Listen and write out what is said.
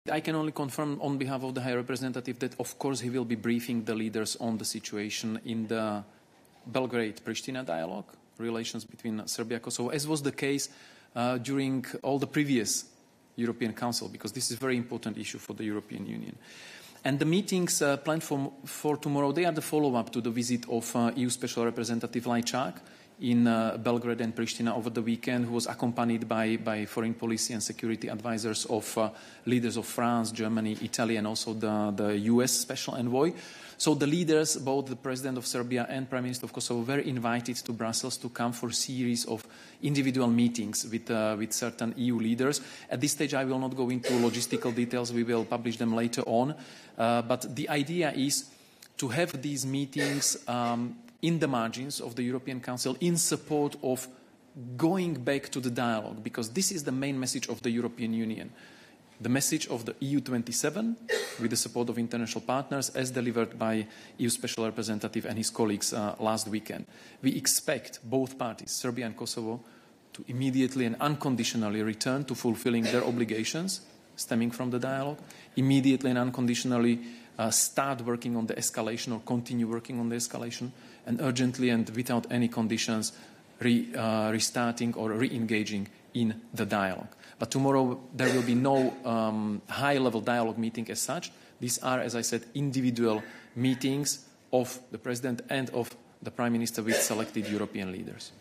I can only confirm on behalf of the High Representative that, of course, he will be briefing the leaders on the situation in the Belgrade-Pristina dialogue, relations between Serbia and Kosovo, as was the case during all the previous European Council, because this is a very important issue for the European Union. And the meetings planned for tomorrow, they are the follow-up to the visit of EU Special Representative Lajčák in Belgrade and Pristina over the weekend, who was accompanied by foreign policy and security advisors of leaders of France, Germany, Italy, and also the US Special Envoy. So the leaders, both the President of Serbia and Prime Minister of Kosovo, were invited to Brussels to come for a series of individual meetings with certain EU leaders. At this stage, I will not go into logistical details. We will publish them later on. But the idea is to have these meetings in the margins of the European Council in support of going back to the dialogue, because this is the main message of the European Union. The message of the EU27, with the support of international partners, as delivered by EU Special Representative and his colleagues last weekend. We expect both parties, Serbia and Kosovo, to immediately and unconditionally return to fulfilling their obligations stemming from the dialogue, immediately and unconditionally start working on the escalation or continue working on the escalation, and urgently and without any conditions restarting or re-engaging in the dialogue. But tomorrow there will be no high-level dialogue meeting as such. These are, as I said, individual meetings of the President and of the Prime Minister with selected European leaders.